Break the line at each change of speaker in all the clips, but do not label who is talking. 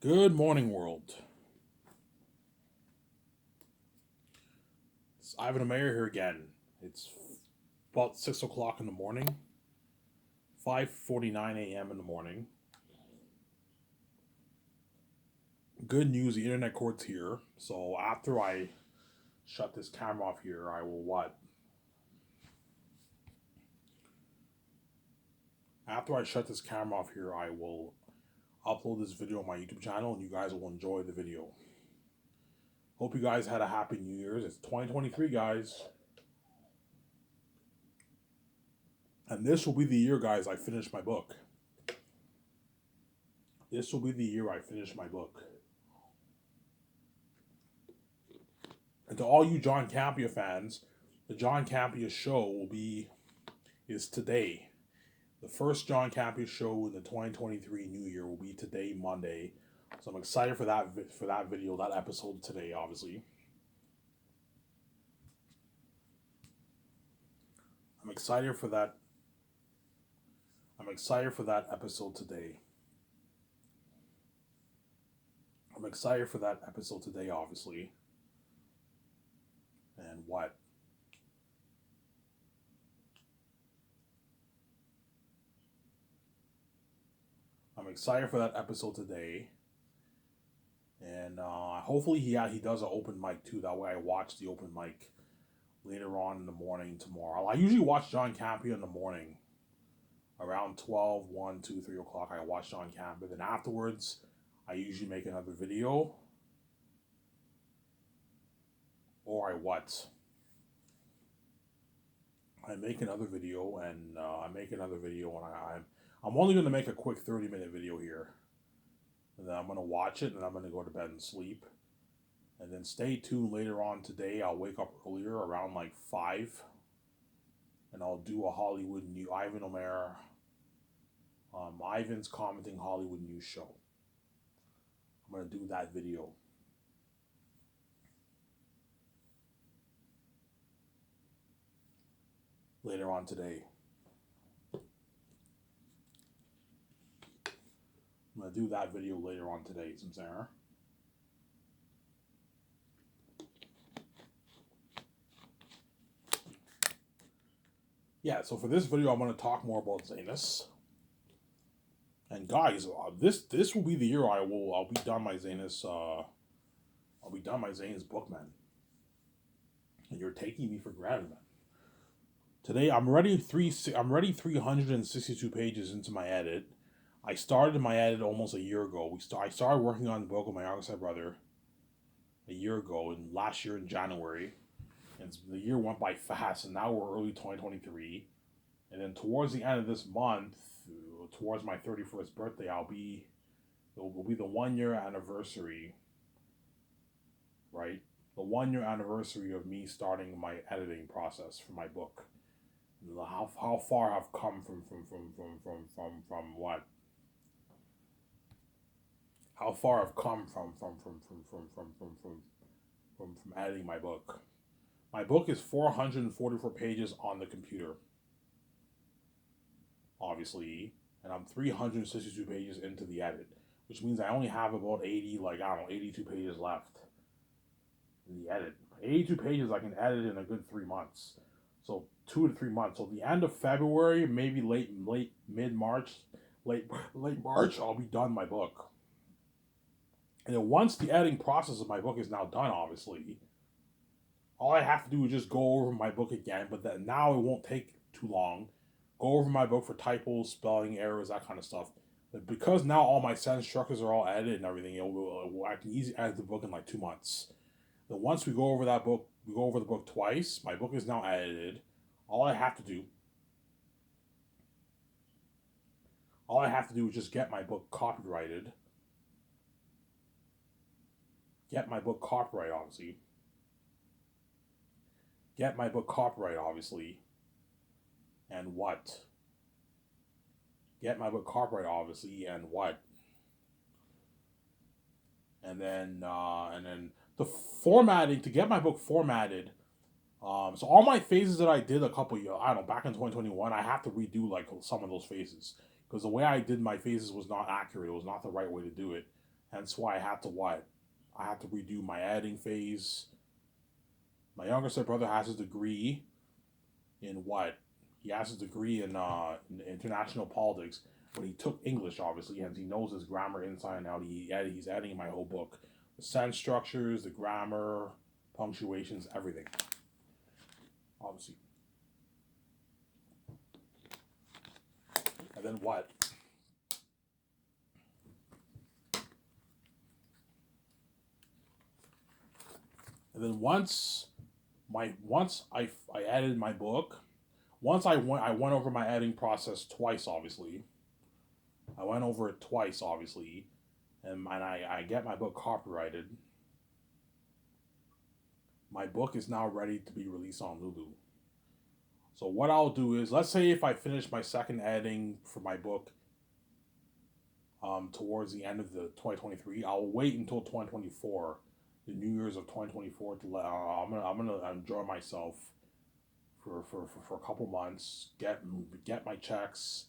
Good morning, world. It's Ivan Amayer here again. It's about 6 o'clock in the morning, 5:49 a.m. in the morning. Good news: the internet court's here. So after I shut this camera off here, I will what? After I shut this camera off here, I will upload this video on my YouTube channel, and you guys will enjoy the video. Hope you guys had a happy New Year's. It's 2023, guys. And this will be the year, guys, I finish my book. This will be the year I finish my book. And to all you John Campea fans, the John Campea show is today. The first John Campea show in the 2023 New Year will be today, Monday. So I'm excited for that video, that episode today, obviously. I'm excited for that. I'm excited for that episode today. I'm excited for that episode today, obviously. And what? I'm excited for that episode today. And hopefully he does an open mic too. That way I watch the open mic later on in the morning tomorrow. I usually watch John Campea in the morning. Around 12, 1, 2, 3 o'clock, I watch John Campea. Then afterwards, I usually make another video. Or I what? I make another video, and I'm only going to make a quick 30-minute video here. And then I'm going to watch it, and I'm going to go to bed and sleep. And then stay tuned later on today. I'll wake up earlier, around like 5. And I'll do a Hollywood new Ivan Omer, Ivan's Commenting Hollywood News show. I'm going to do that video. Later on today. I'm going to do that video later on today, Samsara. Yeah, so for this video, I'm going to talk more about Zanus. And guys, this will be the year I'll be done my Zanus book, man. And you're taking me for granted, man. Today I'm ready 362 pages into my edit. I started my edit almost a year ago. I started working on the book with my younger brother a year ago, and last year in January. And the year went by fast, and now we're early 2023. And then towards the end of this month, towards my 31st birthday, it will be the 1 year anniversary, right? The 1 year anniversary of me starting my editing process for my book. How far I've come from what? How far I've come from editing my book. My book is 444 pages on the computer, obviously, and I'm 362 pages into the edit, which means I only have about 82 pages left in the edit. 82 pages I can edit in a good 3 months. So 2 to 3 months. So the end of February, maybe late March, I'll be done my book. And then once the editing process of my book is now done, obviously, all I have to do is just go over my book again. But then now it won't take too long. Go over my book for typos, spelling errors, that kind of stuff. But because now all my sentence structures are all edited and everything, I can easily edit the book in like 2 months. Then once we go over the book twice. My book is now edited. All I have to do is just get my book copyrighted. Get my book copyright, obviously. And what? Get my book copyright, obviously, and what? And then the formatting, to get my book formatted. So all my phases that I did back in 2021, I have to redo like some of those phases because the way I did my phases was not accurate. It was not the right way to do it. Hence why I had to what? I had to redo my editing phase. My younger stepbrother has his degree in what? He has his degree in international politics, but he took English obviously, and he knows his grammar inside and out. He's editing my whole book, the sentence structures, the grammar, punctuations, everything. Obviously, and then what? And then once I edited my book, once I went over my editing process twice. Obviously, I went over it twice. Obviously, and I get my book copyrighted. My book is now ready to be released on Lulu. So what I'll do is, let's say if I finish my second editing for my book towards the end of the 2023, I'll wait until 2024, the New Year's of 2024, to I'm gonna enjoy myself for a couple months, get my checks,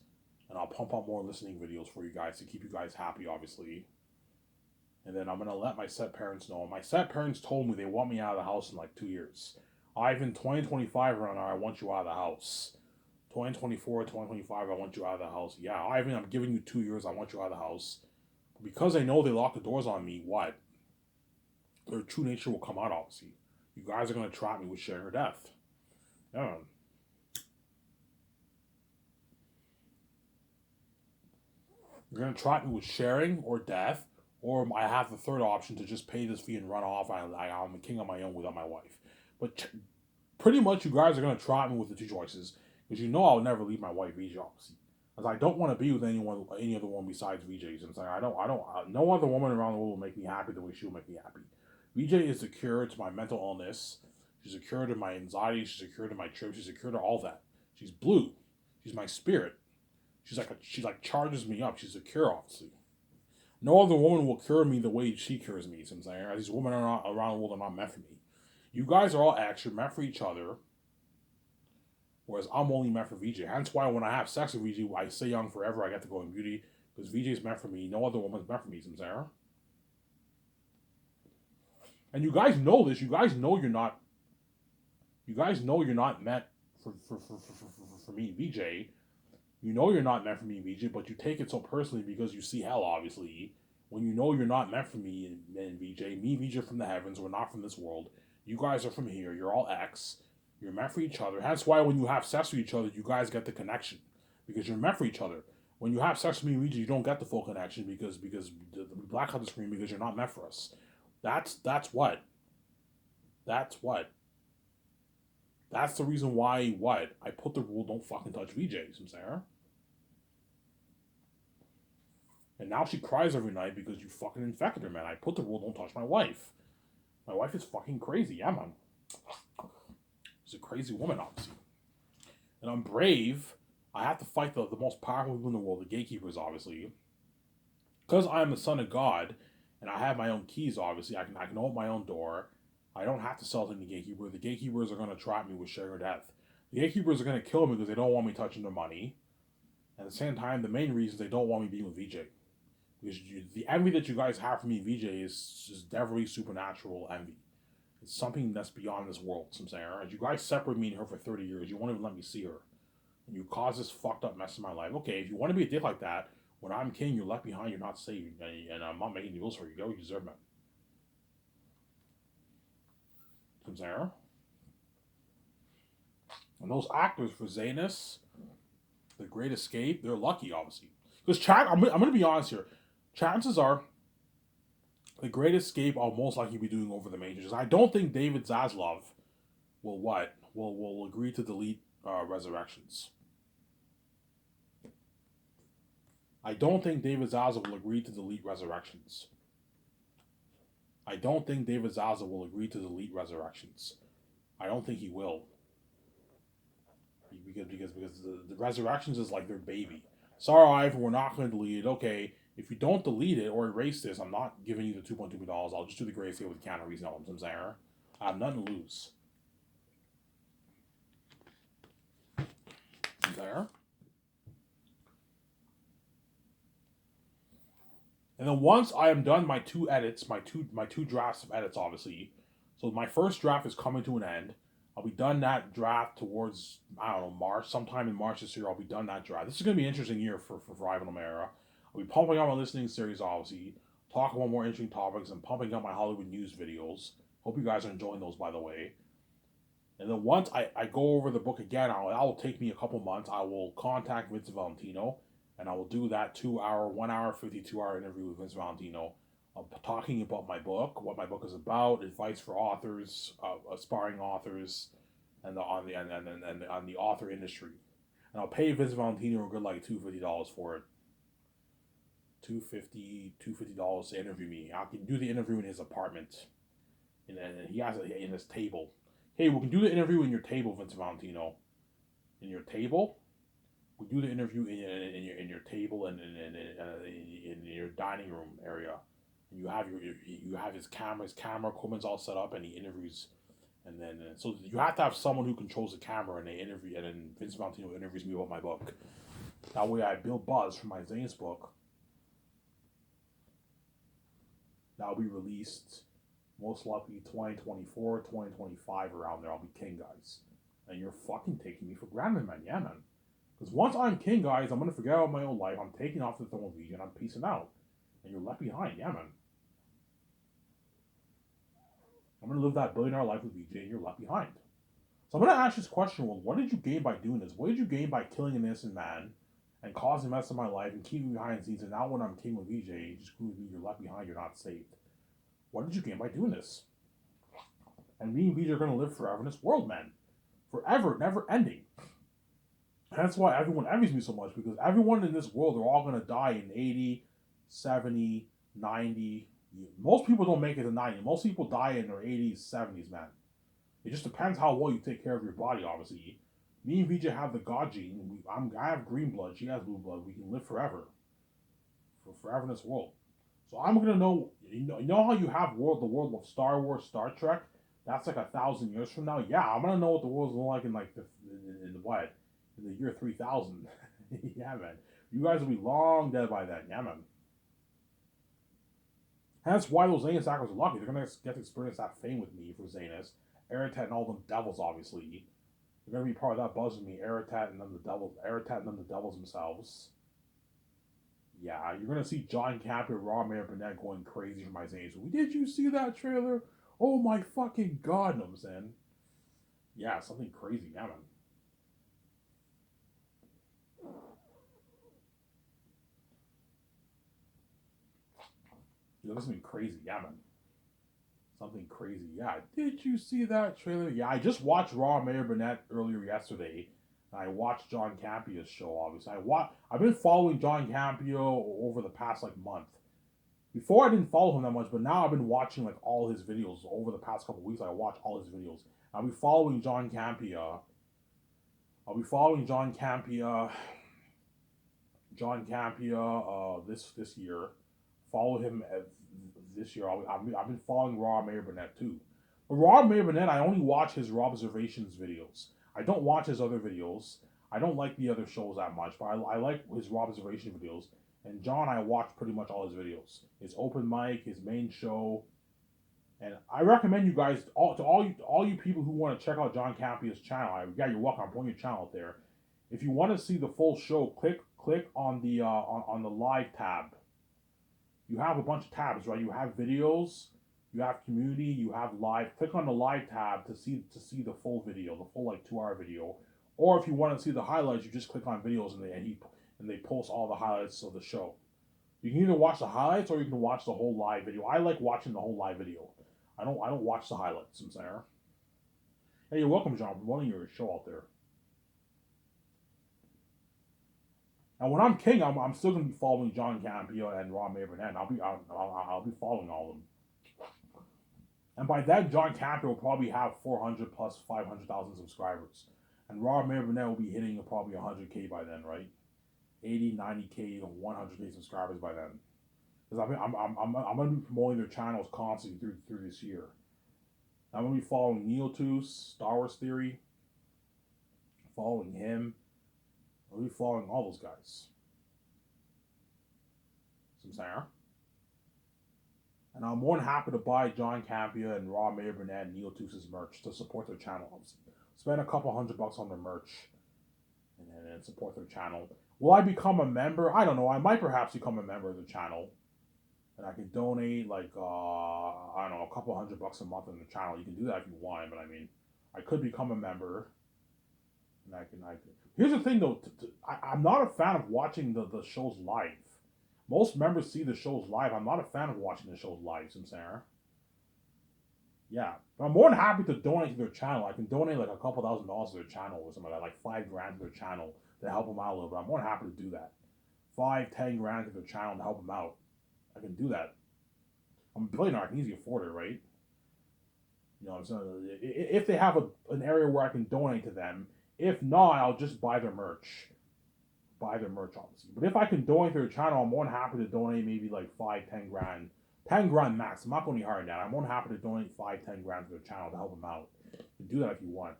and I'll pump out more listening videos for you guys to keep you guys happy, obviously. And then I'm gonna let my set parents know. My set parents told me they want me out of the house in like 2 years. Ivan, 2025 right now, I want you out of the house. 2024, 2025, I want you out of the house. Yeah, Ivan, I'm giving you 2 years, I want you out of the house. Because I know they lock the doors on me, what? Their true nature will come out, obviously. You guys are gonna trap me with sharing or death. Yeah. You're gonna trap me with sharing or death, or I have the third option to just pay this fee and run off. I'm a king on my own without my wife. But pretty much, you guys are gonna trap me with the two choices because you know I'll never leave my wife VJ, obviously. As I don't want to be with any other one besides VJ. Since no other woman around the world will make me happy the way she'll make me happy. VJ is the cure to my mental illness. She's a cure to my anxiety. She's a cure to my trips. She's a cure to all that. She's blue. She's my spirit. She like charges me up. She's a cure, obviously. No other woman will cure me the way she cures me. Since these women are not around the world are not meant for me. You guys are all actually meant for each other, whereas I'm only meant for VJ. Hence why when I have sex with VJ, I stay young forever. I get to go in beauty because VJ is meant for me. No other woman's meant for me, Sarah. And you guys know this. You guys know you're not. You guys know you're not meant for me, VJ. You know you're not meant for me, VJ, but you take it so personally because you see hell, obviously. When you know you're not meant for me and VJ, me, VJ from the heavens, we're not from this world. You guys are from here. You're all X. You're meant for each other. That's why when you have sex with each other, you guys get the connection because you're meant for each other. When you have sex with me, VJ, you don't get the full connection because the black out the screen because you're not meant for us. That's what. That's what. That's the reason why what I put the rule: don't fucking touch VJs. Sarah. And now she cries every night because you fucking infected her, man. I put the rule: don't touch my wife. My wife is fucking crazy, yeah, man. She's a crazy woman, obviously. And I'm brave. I have to fight the most powerful people in the world, the gatekeepers, obviously. Because I am the son of God, and I have my own keys, obviously. I can open my own door. I don't have to sell to the gatekeeper. The gatekeepers are going to trap me with share or death. The gatekeepers are going to kill me because they don't want me touching their money. At the same time, the main reason they don't want me being with VJ. Because the envy that you guys have for me, VJ, is just devilry supernatural envy. It's something that's beyond this world. So I'm saying, all right, you guys separate me and her for 30 years. You won't even let me see her. And you cause this fucked up mess in my life. Okay, if you want to be a dick like that, when I'm king, you're left behind, you're not saved. And I'm not making deals for you. Go, you deserve it. So I'm saying, and those actors for Zanus, The Great Escape, they're lucky, obviously. Because I'm going to be honest here. Chances are, The Great Escape, I'll most likely be doing over the majors. I don't think David Zaslav will agree to delete Resurrections. I don't think David Zaslav will agree to delete Resurrections. I don't think David Zaslav will agree to delete Resurrections. I don't think he will. Because the Resurrections is like their baby. Sorry, Ivan, we're not going to delete it. Okay, if you don't delete it or erase this, I'm not giving you the $2.2 million. I'll just do the Great Escape with Keanu Reeves and some Zara. I have nothing to lose. There. And then once I am done my two edits, my two drafts of edits, obviously. So my first draft is coming to an end. I'll be done that draft towards, I don't know, March. Sometime in March this year, I'll be done that draft. This is gonna be an interesting year for Ivan O'Mara. I'll be pumping out my listening series, obviously, talking about more interesting topics, and pumping out my Hollywood news videos. Hope you guys are enjoying those, by the way. And then once I go over the book again, that will take me a couple months. I will contact Vince Valentino, and I will do that 2 hour, 1 hour, 52 hour interview with Vince Valentino, talking about my book, what my book is about, advice for authors, aspiring authors, and on the author industry. And I'll pay Vince Valentino a good like $250 for it. $250 to interview me. I can do the interview in his apartment, and he has it in his table. Hey, we can do the interview in your table, Vince Valentino. In your table? We do the interview in your table and in your dining room area. And you have his camera equipment's all set up, and he interviews. And then so you have to have someone who controls the camera, and they interview. And then Vince Valentino interviews me about my book. That way, I build buzz for my Zane's book. That'll be released most likely 2024, 2025, around there. I'll be king, guys. And you're fucking taking me for granted, man. Yeah, man. Because once I'm king, guys, I'm going to forget about my own life. I'm taking off the throne of VJ and I'm peacing out. And you're left behind. Yeah, man. I'm going to live that billionaire life with VJ and you're left behind. So I'm going to ask this question. Well, what did you gain by doing this? What did you gain by killing an innocent man and causing mess in my life and keeping me behind the scenes? And now when I'm king with VJ, you just screw with me, you're left behind, you're not saved. What did you gain by doing this? And me and VJ are going to live forever in this world, man. Forever, never ending. And that's why everyone envies me so much, because everyone in this world, they're all going to die in 80, 70, 90. Most people don't make it to 90. Most people die in their 80s, 70s, man. It just depends how well you take care of your body, obviously. Me and VJ have the God gene. I have green blood. She has blue blood. We can live forever. Forever in this world. So I'm gonna know. You know how you have the world of Star Wars, Star Trek. That's like 1,000 years from now. Yeah, I'm gonna know what the world's like in like in what in the year 3000. Yeah, man. You guys will be long dead by then. Yeah, man. That's why those Zanus actors are lucky. They're gonna get to experience that fame with me for Zanus, Aratat, and all them devils. Obviously, they're gonna be part of that buzz with me. Aratat and them the devils. Aratat and them the devils themselves. Yeah, you're gonna see John Campbell, Rob Mayer, Burnett going crazy for my Zanes. Did you see that trailer? Oh my fucking god! You know what I'm saying? Yeah, something crazy, yeah, man. You know, something crazy, yeah, man. Something crazy, yeah. Did you see that trailer? Yeah, I just watched Raw Mayor Burnett earlier yesterday. And I watched John Campio's show. Obviously, I've been following John Campio over the past like month. Before I didn't follow him that much, but now I've been watching like all his videos over the past couple of weeks. I watch all his videos. I'll be following John Campia. I'll be following John Campia this year. Follow him this year. I've been following Rob Mayer Burnett too. But Rob Mayer Burnett, I only watch his Rob Observations videos. I don't watch his other videos. I don't like the other shows that much, but I like his Rob Observation videos. And John, I watch pretty much all his videos. His open mic, his main show, and I recommend you guys all you people who want to check out John Campia's channel. Yeah, you're welcome. I'm putting your channel out there. If you want to see the full show, click on the on the live tab. You have a bunch of tabs, right? You have videos, you have community, you have live. Click on the live tab to see the full video, the full like 2 hour video. Or if you want to see the highlights, you just click on videos and they post all the highlights of the show. You can either watch the highlights or you can watch the whole live video. I like watching the whole live video. I don't watch the highlights, I'm saying. Hey, you're welcome, John, for promoting your show out there. And when I'm king, I'm still gonna be following John Campia and Ron Mayburnett. I'll be following all of them. And by then, John Campia will probably have 400 plus 500,000 subscribers, and Ron Mayburnett will be hitting probably 100K by then, right? 80, 90K, 100K subscribers by then. Because I'm going to be promoting their channels constantly through this year. I'm going to be following Neotus, Star Wars Theory, following him. I'll be following all those guys. Some saying, And I'm more than happy to buy John Campia and Raw Mayor Burnett and Neil Tuse's merch to support their channel. Spend a couple $100 on their merch and support their channel. Will I become a member? I don't know. I might perhaps become a member of the channel. And I can donate like I don't know, a couple $100 a month on the channel. You can do that if you want, but I mean, I could become a member, and I can. Here's the thing though, I'm not a fan of watching the shows live. Most members see the shows live. I'm not a fan of watching the shows live, Sarah. Yeah, but I'm more than happy to donate to their channel. I can donate like a couple $1,000 to their channel or something like that, like $5,000 to their channel to help them out a little bit. I'm more than happy to do that. 5, 10 grand to their channel to help them out. I can do that. I'm a billionaire. I can easily afford it, right? You know what I'm saying? If they have an area where I can donate to them, if not, I'll just buy their merch. Buy their merch, obviously. But if I can donate to their channel, I'm more than happy to donate maybe like 5, 10 grand. 10 grand max. I'm not going any higher than that. I'm more than happy to donate 5, 10 grand to their channel to help them out. You can do that if you want.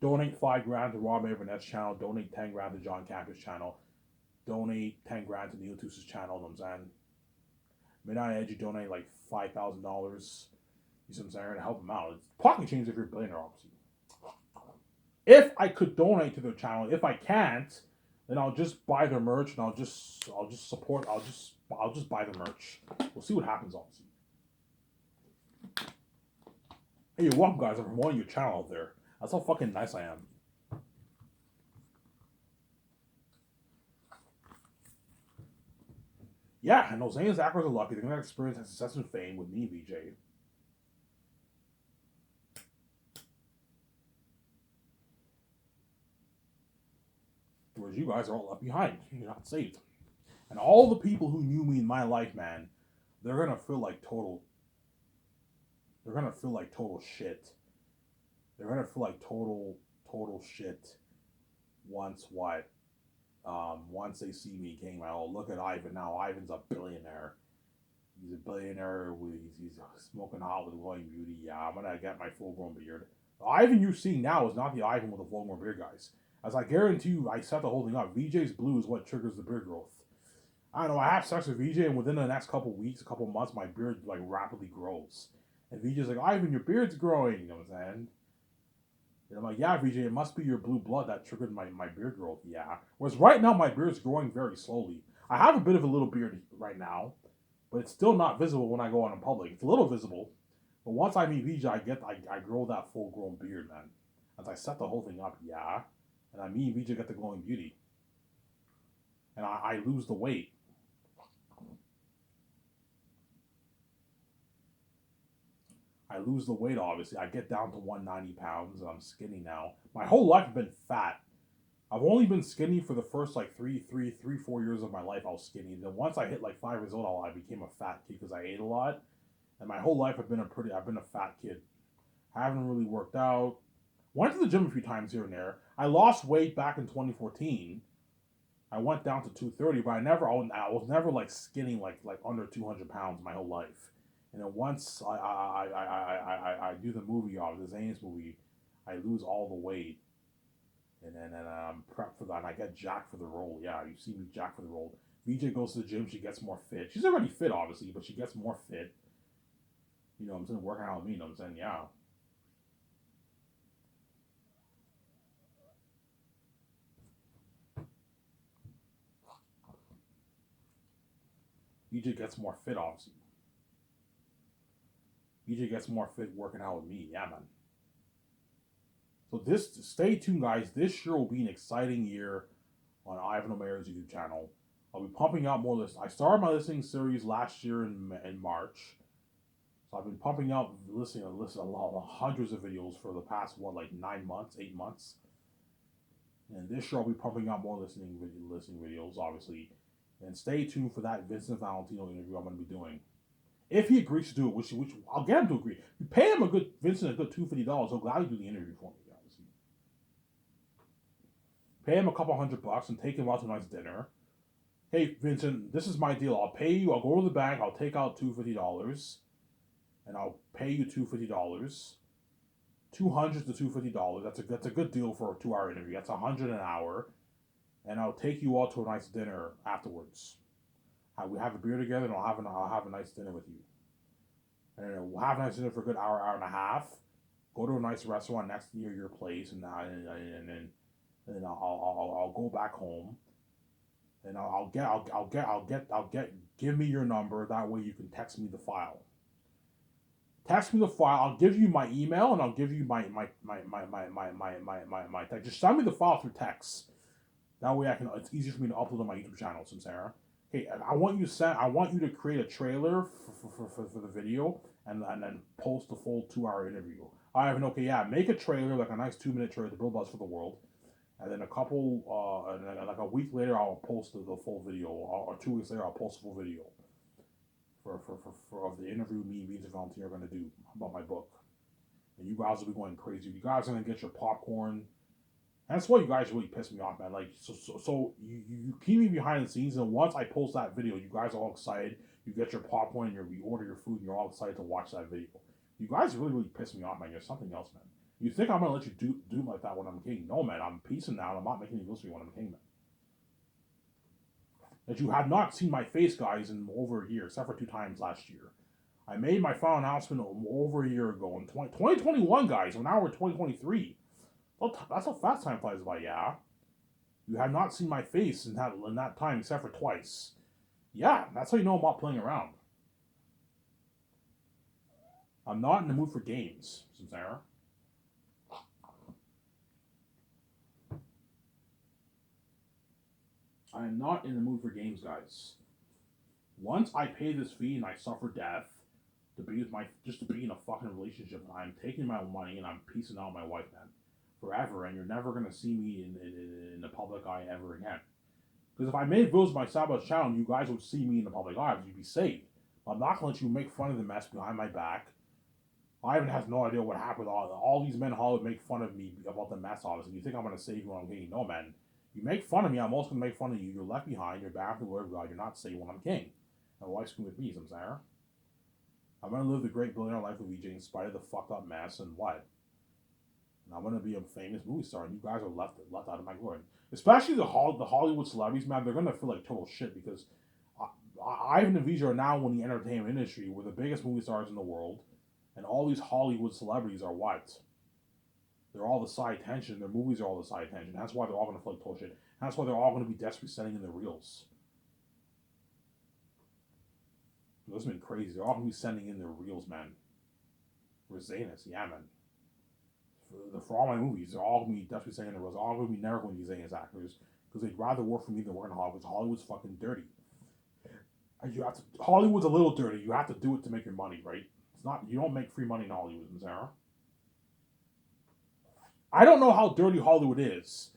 Donate 5 grand to Rob Aberneth's channel. Donate 10 grand to John Campia's channel. Donate 10 grand to Neil Tuse's channel. You know what I'm saying? Midnight Edge, you donate like $5,000. You see what I'm saying? To help them out. It's pocket change if you're a billionaire, obviously. If I could donate to their channel, if I can't, then I'll just buy their merch and I'll just support. I'll just buy the merch. We'll see what happens, obviously. Hey, you're welcome, guys. I'm promoting your channel out there. That's how fucking nice I am. Yeah, and those Zane's actors are lucky. They're gonna experience success and fame with me, VJ. Whereas you guys are all left behind. You're not saved. And all the people who knew me in my life, man, they're gonna feel like total. They're gonna feel like total shit. They're gonna feel like total shit. Once what? Once they see me king, oh, look at Ivan now. Ivan's a billionaire. He's a billionaire. He's smoking hot with glowing beauty. Yeah, I'm gonna get my full-grown beard. The Ivan you're seeing now is not the Ivan with the full-grown beard, guys. As I guarantee you, I set the whole thing up. VJ's blue is what triggers the beard growth. I don't know. I have sex with VJ, and within the next couple weeks, a couple months, my beard like rapidly grows. And VJ's like, Ivan, your beard's growing. You know what I'm saying? And I'm like, yeah, VJ, it must be your blue blood that triggered my beard growth. Yeah. Whereas right now, my beard's growing very slowly. I have a bit of a little beard right now, but it's still not visible when I go out in public. It's a little visible, but once I meet VJ, I grow that full grown beard, man. As I set the whole thing up, yeah, and I meet VJ get the glowing beauty, and I lose the weight. I lose the weight, obviously. I get down to 190 pounds, and I'm skinny now. My whole life I've been fat. I've only been skinny for the first like 4 years of my life. I was skinny. Then once I hit like 5 years old, I became a fat kid because I ate a lot. And my whole life I've been a fat kid. I haven't really worked out. Went to the gym a few times here and there. I lost weight back in 2014. I went down to 230, but I was never like skinny like under 200 pounds my whole life. And then once I do the movie, the Zane's movie, I lose all the weight, and then I'm prepped for that. And I get jacked for the role. Yeah, you see me jacked for the role. VJ goes to the gym. She gets more fit. She's already fit, obviously, but she gets more fit. You know what I'm saying? Working out with me. You know what I'm saying? Yeah. VJ gets more fit, obviously. VJ gets more fit working out with me. Yeah, man. So stay tuned, guys. This year will be an exciting year on Ivan O'Meara's YouTube channel. I'll be pumping out more lists. I started my listening series last year in March. So I've been pumping out listening a lot of hundreds of videos for the past 9 months, 8 months. And this year I'll be pumping out more listening videos, obviously. And stay tuned for that Vincent Valentino interview I'm going to be doing. If he agrees to do it, which I'll get him to agree. You pay him Vincent a good $250, he'll gladly do the interview for me, obviously. Pay him a couple $100 and take him out to a nice dinner. Hey Vincent, this is my deal. I'll pay you. I'll go to the bank. I'll take out $250, and I'll pay you $250. $200 to $250. That's a good deal for a 2-hour interview. That's $100 an hour, and I'll take you all to a nice dinner afterwards. We have a beer together, and I'll have a nice dinner with you. And we'll have a nice dinner for a good hour, hour and a half. Go to a nice restaurant next to your place, and then I'll go back home, and I'll get. Give me your number. That way you can text me the file. Text me the file. I'll give you my email, and I'll give you my text. Just send me the file through text. That way I can. It's easier for me to upload on my YouTube channel, Samsara. Okay, I want you to create a trailer for the video, and then post the full 2 hour interview. I have an okay, yeah, make a trailer, like a nice 2 minute trailer to build buzz for the world, and then like a week later I'll post the full video, or 2 weeks later I'll post the full video for of the interview me and Volunteer are gonna do about my book, and you guys will be going crazy. You guys are gonna get your popcorn. And that's why you guys really piss me off, man. Like, so you keep me behind the scenes, and once I post that video, you guys are all excited. You get your popcorn, and you order your food, and you're all excited to watch that video. You guys really piss me off, man. You're something else, man. You think I'm gonna let you do like that when I'm king? No, man. I'm peacing out. I'm not making you listen to me when I'm king, man. That you have not seen my face, guys, in over a year, except for 2 times last year. I made my final announcement over a year ago in 2021, guys. Well, now we're 2023. Well, that's how fast time flies by, yeah. You have not seen my face in that time except for twice. Yeah, that's how you know I'm not playing around. I'm not in the mood for games, Samsara. I am not in the mood for games, guys. Once I pay this fee and I suffer death to be in a fucking relationship, I'm taking my money and I'm piecing out my wife, man. Forever, and you're never gonna see me in the public eye ever again. Because if I made videos of my Sabbath channel, you guys would see me in the public eye, you'd be saved. I'm not gonna let you make fun of the mess behind my back. Ivan has no idea what happened. All these men in Hollywood make fun of me about the mess, obviously. You think I'm gonna save you when I'm king? No, man. You make fun of me, I'm also gonna make fun of you. You're left behind. You're back to the word of God. You're not saved when I'm king. My wife's with me, Samsara. I'm gonna live the great billionaire life of VJ in spite of the fucked up mess and what. And I'm gonna be a famous movie star, and you guys are left out of my glory. Especially the Hollywood celebrities, man. They're gonna feel like total shit because Ivan and Vijay are now in the entertainment industry. We're the biggest movie stars in the world, and all these Hollywood celebrities are what? They're all the side attention. Their movies are all the side attention. That's why they're all gonna feel like total shit. And that's why they're all gonna be desperately sending in their reels. This has been crazy. They're all gonna be sending in their reels, man. For Zanus, yeah, man. For all my movies, they're all gonna be desperately saying they're all gonna be never going to be Zane's actors because they'd rather work for me than work in Hollywood. Hollywood's fucking dirty. Hollywood's a little dirty. You have to do it to make your money, right? It's not. You don't make free money in Hollywood, Sarah. I don't know how dirty Hollywood is,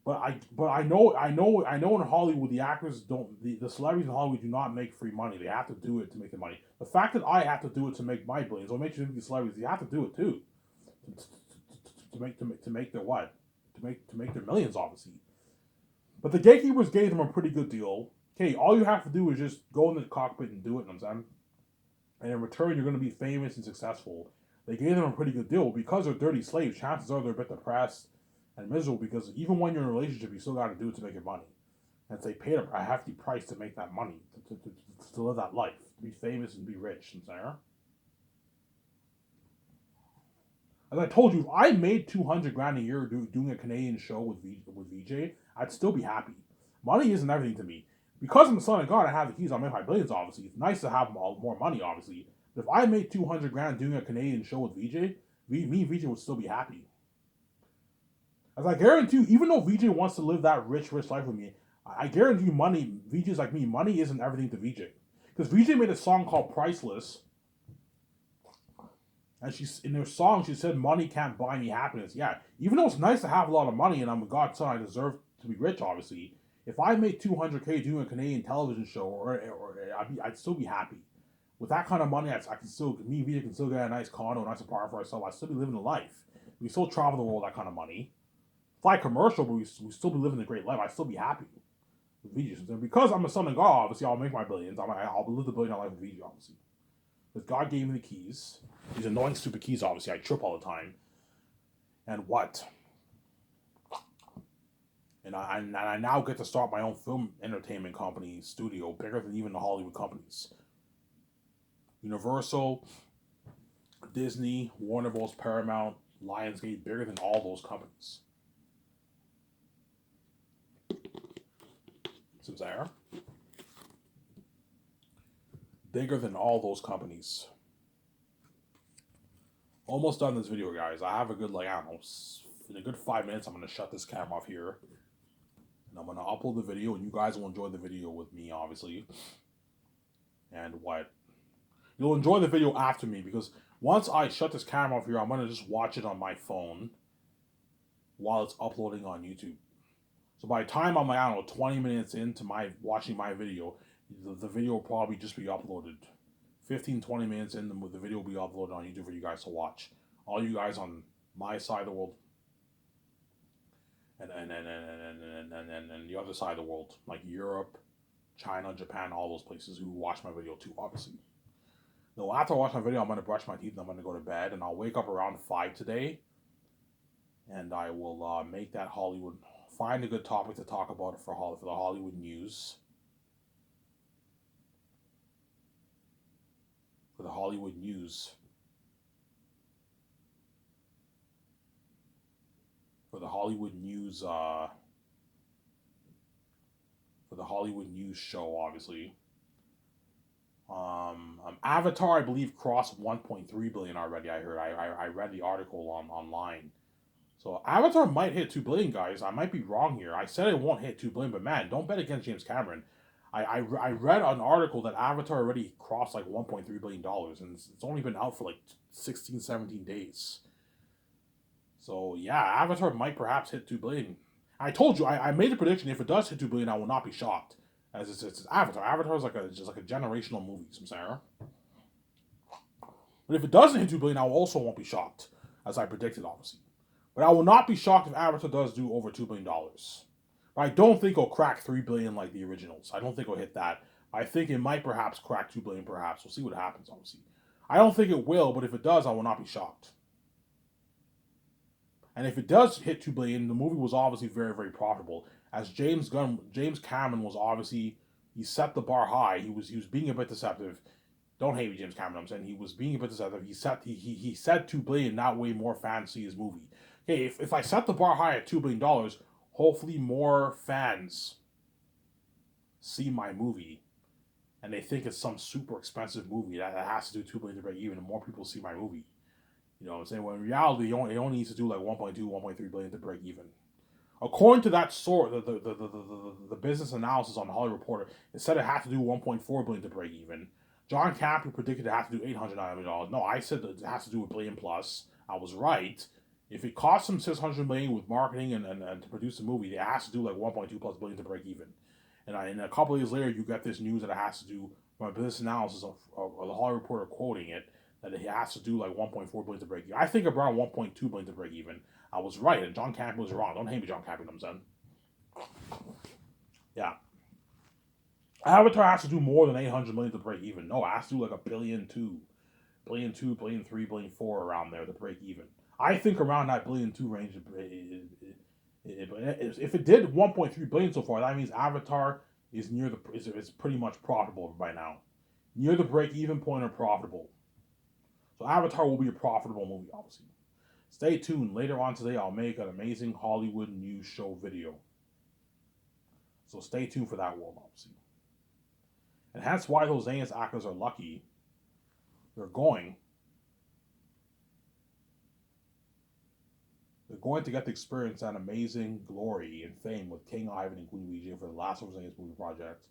but I know in Hollywood the actors don't the celebrities in Hollywood do not make free money. They have to do it to make the money. The fact that I have to do it to make my billions, what makes you think these celebrities you have to do it too. To make their what? To make their millions, obviously. But the gatekeepers gave them a pretty good deal. Okay, all you have to do is just go in the cockpit and do it, you know what I'm saying? And in return, you're going to be famous and successful. They gave them a pretty good deal. Because they're dirty slaves, chances are they're a bit depressed and miserable because even when you're in a relationship, you still got to do it to make your money. And they paid a hefty price to make that money, to live that life, to be famous and be rich, you know what I'm saying? As I told you, if I made $200,000 a year doing a Canadian show with VJ, I'd still be happy. Money isn't everything to me. Because I'm the son of God, I have the keys. I'll make my billions, obviously. It's nice to have more money, obviously. But if I made $200,000 doing a Canadian show with VJ, me and VJ would still be happy. As I guarantee you, even though VJ wants to live that rich life with me, I guarantee you money, VJ's like me, money isn't everything to VJ. Because VJ made a song called Priceless. And in her song, she said, money can't buy me happiness. Yeah, even though it's nice to have a lot of money and I'm a God's son, I deserve to be rich, obviously. If I made $200,000 doing a Canadian television show, I'd still be happy. With that kind of money, I can still, me and Vita can still get a nice condo, a nice apartment for ourselves. I'd still be living a life. We still travel the world with that kind of money. Fly commercial, but we still be living a great life. I'd still be happy with Vija. And because I'm a son of God, obviously, I'll make my billions. I'll live the billion life with Vija, obviously. Because God gave me the keys. These annoying, stupid keys, obviously. I trip all the time. And what? And I now get to start my own film entertainment company studio, bigger than even the Hollywood companies. Universal, Disney, Warner Bros., Paramount, Lionsgate, bigger than all those companies. Sincere? Bigger than all those companies. Almost done this video, guys. I have a good, like, I don't know, in a good 5 minutes, I'm going to shut this camera off here. And I'm going to upload the video, and you guys will enjoy the video with me, obviously. And what? You'll enjoy the video after me, because once I shut this camera off here, I'm going to just watch it on my phone while it's uploading on YouTube. So by the time I'm, like, I don't know, 20 minutes into watching my video, the video will probably just be uploaded. 15-20 minutes in, the video will be uploaded on YouTube for you guys to watch. All you guys on my side of the world, and the other side of the world, like Europe, China, Japan, all those places who watch my video too, obviously. Now, after I watch my video, I'm going to brush my teeth and I'm going to go to bed, and I'll wake up around 5 today, and I will make that Hollywood, find a good topic to talk about for the Hollywood news. For the Hollywood news. For the Hollywood news, for the Hollywood news show, obviously. Avatar, I believe, crossed 1.3 billion already. I heard. I read the article online. So Avatar might hit 2 billion, guys. I might be wrong here. I said it won't hit 2 billion, but man, don't bet against James Cameron. I read an article that Avatar already crossed like $1.3 billion, and it's only been out for like 16, 17 days. So yeah, Avatar might perhaps hit 2 billion. I told you, I made a prediction. If it does hit 2 billion, I will not be shocked. As it's Avatar. Avatar is just like a generational movie, Sarah. But if it doesn't hit 2 billion, I also won't be shocked, as I predicted, obviously. But I will not be shocked if Avatar does do over $2 billion. But I don't think it'll crack 3 billion like the originals. I don't think it'll hit that. I think it might perhaps crack 2 billion, perhaps. We'll see what happens, obviously. I don't think it will, but if it does, I will not be shocked. And if it does hit 2 billion, the movie was obviously very, very profitable. As James Cameron was obviously, he set the bar high. He was being a bit deceptive. Don't hate me, James Cameron. I'm saying he was being a bit deceptive. He said 2 billion, not way more fans see his movie. Okay, if I set the bar high at $2 billion, hopefully more fans see my movie, and they think it's some super expensive movie that has to do 2 billion to break even, and more people see my movie. You know what I'm saying? When in reality, it only needs to do like 1.2, 1.3 billion to break even. According to that source, the business analysis on the Hollywood Reporter, it said it had to do 1.4 billion to break even. John Campbell predicted it had to do $800 million. No, I said that it has to do a billion plus. I was right. If it costs them $600 million with marketing and to produce a movie, it has to do like 1.2 plus billion to break even. And a couple of years later, you get this news that it has to do, from a business analysis of the Hollywood Reporter quoting it, that it has to do like 1.4 billion to break even. I think around 1.2 billion to break even. I was right, and John Campbell was wrong. Don't hate me, John Campbell, I'm saying. Yeah. Avatar has to do more than 800 million to break even. No, it has to do like a billion two, billion 3, billion 4 around there to break even. I think around that billion 2 range. If it did 1.3 billion so far, that means Avatar is is pretty much profitable by now, near the break even point or profitable. So Avatar will be a profitable movie, obviously. Stay tuned. Later on today, I'll make an amazing Hollywood news show video. So stay tuned for that world, obviously. And that's why those Zanus actors are lucky. They're going to get to experience that amazing glory and fame with King Ivan and Queen Vijay for the last of Zanus movie project.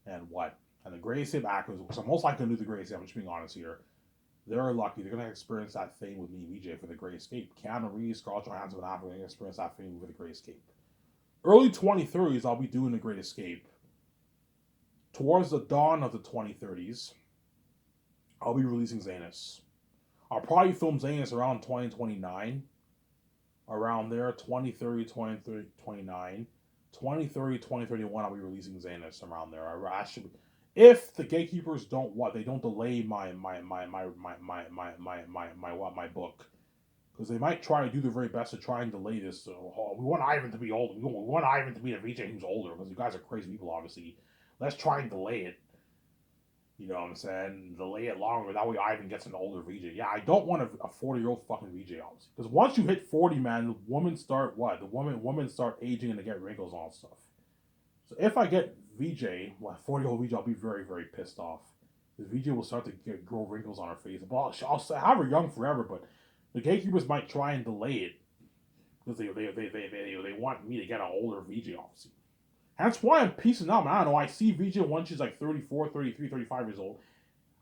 And what? And the Great Escape actors, because I'm most likely going to do the Great Escape, I'm just being honest here. They're lucky. They're going to experience that fame with me, Vijay, for the Great Escape. Keanu Reeves, Scarlett Johansson, and Affleck are going to experience that fame with the Great Escape. Early 2030s, I'll be doing the Great Escape. Towards the dawn of the 2030s, I'll be releasing Zanus. I'll probably film Zanus around 2029. Around there, 2030, 2029. 2030, 2031, I'll be releasing Zanus around there. I should, if the gatekeepers don't delay my book. Because they might try to do their very best to try and delay this. So, we want Ivan to be older. We want Ivan to be a VJ who's older, because you guys are crazy people, obviously. Let's try and delay it. You know what I'm saying? Delay it longer. That way Ivan gets an older VJ. Yeah, I don't want a 40-year-old fucking VJ, obviously. Because once you hit 40, man, the women start what? The women start aging and they get wrinkles and all that stuff. So if I get VJ, well, 40-year-old VJ, I'll be very, very pissed off. The VJ will start to grow wrinkles on her face. Well, I'll have her young forever, but the gatekeepers might try and delay it because they want me to get an older VJ, obviously. That's why I'm piecing out, man. I don't know. I see VJ once she's like 34, 33, 35 years old.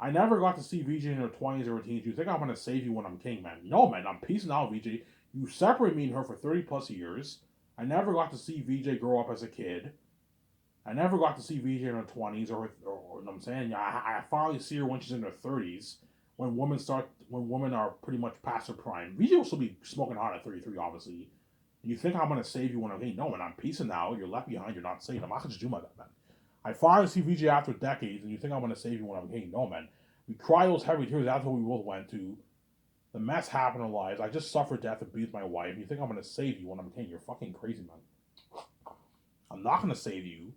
I never got to see VJ in her 20s or teens. You think I'm going to save you when I'm king, man? No, man. I'm piecing out VJ. You separate me and her for 30 plus years. I never got to see VJ grow up as a kid. I never got to see VJ in her 20s or you know what I'm saying? I finally see her when she's in her 30s. When women are pretty much past their prime. VJ will still be smoking hot at 33, obviously. You think I'm going to save you when I'm king? No, man. I'm piecing out. You're left behind. You're not saved. I'm not going to do my that, man. I finally see VJ after decades, and you think I'm going to save you when I'm king? No, man. We cry those heavy tears. That's what we both went to. The mess happened in our lives. I just suffered death and beat my wife. You think I'm going to save you when I'm king? You're fucking crazy, man. I'm not going to save you.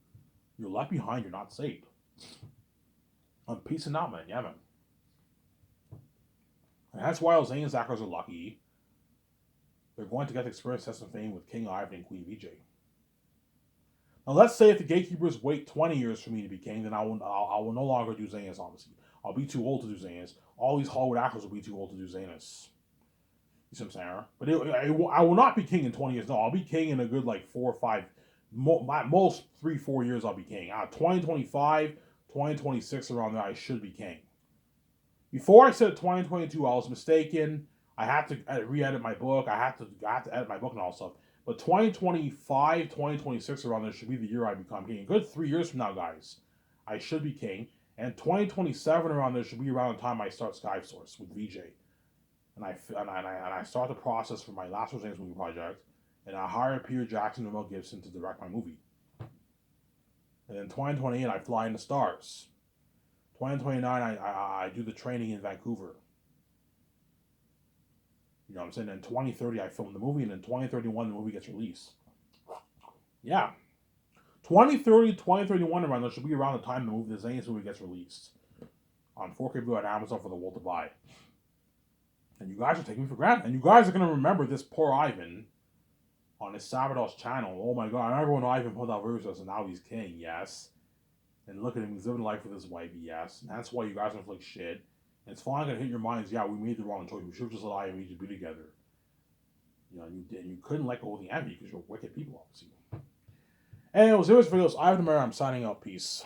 You're left behind. You're not saved. I'm piecing out, man. Yeah, man. And that's why those Zackers are lucky. They're going to get the experience, test, and fame with King Ivan and Queen VJ. Now, let's say if the gatekeepers wait 20 years for me to be king, then I will no longer do Zanus, obviously. I'll be too old to do Zanus. All these Hollywood actors will be too old to do Zanus. You see what I'm saying? But I will not be king in 20 years. No, I'll be king in a good, 4 or 5, most 3, 4 years I'll be king. 2025, 2026, around there, I should be king. Before I said 2022, I was mistaken. I have to re-edit my book. I have to edit my book and all that stuff. But 2025, 2026, around there should be the year I become king. A good 3 years from now, guys, I should be king. And 2027 around there should be around the time I start SkySource with VJ. And I start the process for my Last James movie project. And I hire Peter Jackson and Mel Gibson to direct my movie. And in 2028, I fly in the stars. 2029, I do the training in Vancouver. You know what I'm saying? In 2030, I film the movie, and in 2031, the movie gets released. Yeah. 2030, 2031 around there should be around the time the Zanus movie gets released. On 4K View at Amazon for the world to buy. And you guys are taking me for granted. And you guys are going to remember this poor Ivan on his Savados channel. Oh my god, I remember when Ivan put out videos and now he's king, yes. And look at him, he's living life with his wife, yes. And that's why you guys don't like shit. And it's finally gonna hit your minds, yeah, we made the wrong choice. We should have just let Ivan and VJ be together. You know, and you couldn't let go of the envy because you're wicked people, obviously. Anyways, here's videos. Ivan the Mayor, I'm signing out. Peace.